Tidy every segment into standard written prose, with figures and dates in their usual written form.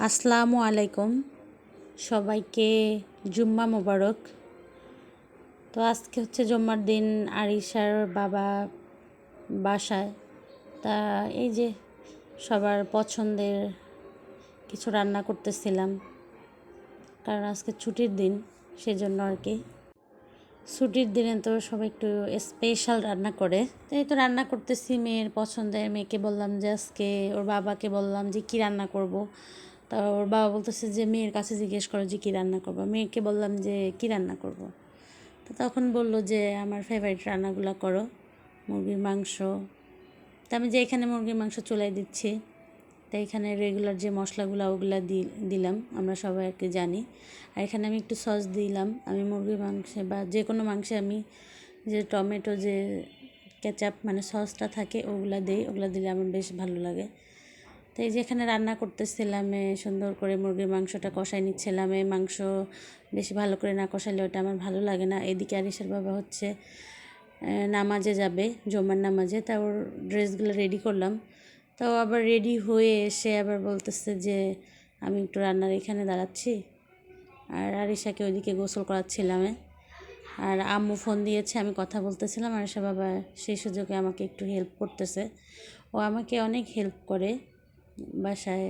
আসসালামু আলাইকুম, সবাইকে জুম্মা মোবারক। তো আজকে হচ্ছে জুম্মার দিন, আরিশার বাবা বাসায়। তা এই যে সবার পছন্দের কিছু রান্না করতেছিলাম, কারণ আজকে ছুটির দিন, সেজন্য আর কি। ছুটির দিনে তো সবাই একটু স্পেশাল রান্না করে। তো এই তো রান্না করতেছি মেয়ের পছন্দের। মেয়েকে বললাম যে আজকে, ওর বাবাকে বললাম যে কী রান্না করব। তা ওর বাবা বলতেছে যে মেয়ের কাছে জিজ্ঞেস করো যে কী রান্না করবো। মেয়েকে বললাম যে কী রান্না করব। তো তখন বলল যে আমার ফেভারিট রান্নাগুলো করো, মুরগির মাংস। তা আমি যে এখানে মুরগির মাংস চুলায় দিচ্ছি, তো এখানে রেগুলার যে মশলাগুলো ওগুলো দিলাম, আমরা সবাই আর কি জানি। আর এখানে আমি একটু সস দিলাম। আমি মুরগির মাংসে বা যে কোনো মাংসে আমি যে টমেটো যে কেচাপ মানে সসটা থাকে ওগুলো দিই, ওগুলো দিলে আমার বেশ ভালো লাগে। তো এই যে এখানে রান্না করতেছিলাম, সুন্দর করে মুরগির মাংসটা কষাই নিচ্ছিলাম। এই মাংস বেশি ভালো করে না কষালে ওটা আমার ভালো লাগে না। এদিকে আরিশার বাবা হচ্ছে নামাজে যাবে, জুম্মার নামাজে। তা ওর ড্রেসগুলো রেডি করলাম। তাও আবার রেডি হয়ে এসে আবার বলতেছে যে আমি একটু রান্নার এখানে দাঁড়াচ্ছি, আর আরিশাকে ওইদিকে গোসল করাচ্ছিলাম। আর আম্মু ফোন দিয়েছে, আমি কথা বলতেছিলাম। আরিশা বাবা সেই সুযোগে আমাকে একটু হেল্প করতেছে। ও আমাকে অনেক হেল্প করে, বাসায়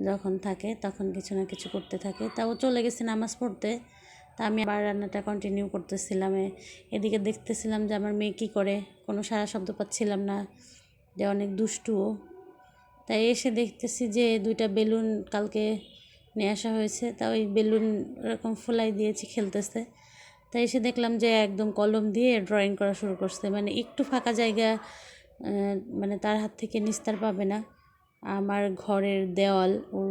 যখন থাকে তখন কিছু না কিছু করতে থাকে। তা ও চলে গেছে নামাজ পড়তে। তা আমি আবার রান্নাটা কন্টিনিউ করতেছিলাম। এদিকে দেখতেছিলাম যে আমার মেয়ে কী করে, কোনো সারা শব্দ পাচ্ছিলাম না, যে অনেক দুষ্টুও। তাই এসে দেখতেছি যে 2টা বেলুন কালকে নিয়ে আসা হয়েছে, তা ওই বেলুন এরকম ফুলাই দিয়েছি, খেলতেছে। তাই এসে দেখলাম যে একদম কলম দিয়ে ড্রয়িং করা শুরু করছে। মানে একটু ফাঁকা জায়গা মানে তার হাত থেকে নিস্তার পাবে না। আমার ঘরের দেওয়াল, ওর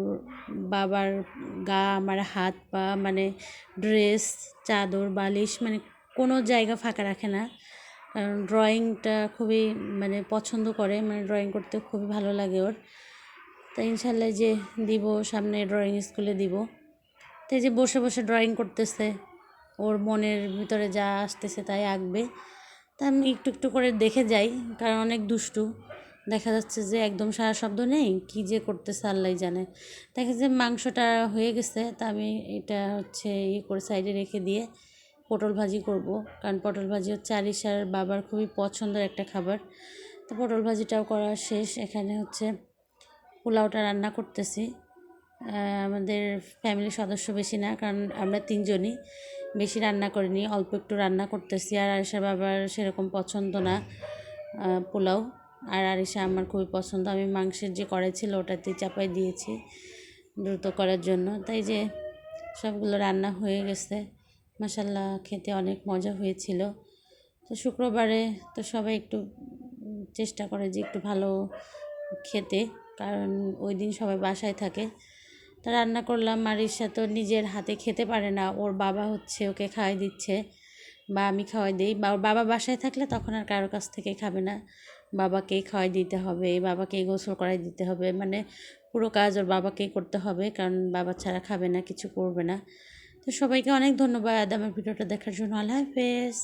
বাবার গা, আমার হাত পা, মানে ড্রেস, চাদর, বালিশ, মানে কোনো জায়গা ফাঁকা রাখে না। কারণ ড্রয়িংটা খুবই মানে পছন্দ করে, মানে ড্রয়িং করতে খুবই ভালো লাগে ওর। তাই ইনশাল্লাহ যে দিব, সামনে ড্রয়িং স্কুলে দিব। তো এই যে বসে বসে ড্রয়িং করতেছে, ওর মনের ভিতরে যা আসতেছে তাই আঁকবে। তা আমি একটু একটু করে দেখে যাই, কারণ অনেক দুষ্টু। দেখা যাচ্ছে যে একদম সারা শব্দ নেই, কী যে করতেছে আল্লাহ জানে। দেখা যাচ্ছে মাংসটা হয়ে গেছে, তা আমি এটা হচ্ছে করে সাইডে রেখে দিয়ে পটল ভাজি করব। কারণ পটল ভাজি হচ্ছে আরিশার বাবার খুবই পছন্দের একটা খাবার। তো পটল ভাজিটাও করা শেষ। এখানে হচ্ছে পোলাওটা রান্না করতেছি। আমাদের ফ্যামিলির সদস্য বেশি না, কারণ আমরা 3জনই, বেশি রান্না করিনি, অল্প একটু রান্না করতেছি। আর আরিশার বাবার সেরকম পছন্দ না পোলাও, আর আরিশা আমার খুবই পছন্দ। আমি মাংসের যে কড়াই ছিল ওটাতেই চাপাই দিয়েছি দ্রুত করার জন্য। তাই যে সবগুলো রান্না হয়ে গেছে, মাশাল্লাহ খেতে অনেক মজা হয়েছিল। তো শুক্রবারে তো সবাই একটু চেষ্টা করে যে একটু ভালো খেতে, কারণ ওই দিন সবাই বাসায় থাকে। তা রান্না করলাম। আরিশা তো নিজের হাতে খেতে পারে না, ওর বাবা হচ্ছে ওকে খাওয়াই দিচ্ছে, বা আমি খাওয়াই দিই। বা ওর বাবা বাসায় থাকলে তখন আর কারোর কাছ থেকে খাবে না, বাবাকেই খাওয়াই দিতে হবে, বাবাকেই গোসল করাই দিতে হবে, মানে পুরো কাজ ওর বাবাকেই করতে হবে, কারণ বাবা ছাড়া খাবে না, কিছু করবে না। তো সবাইকে অনেক ধন্যবাদ আমার ভিডিওটা দেখার জন্য। আল্লাহ হাফেজ।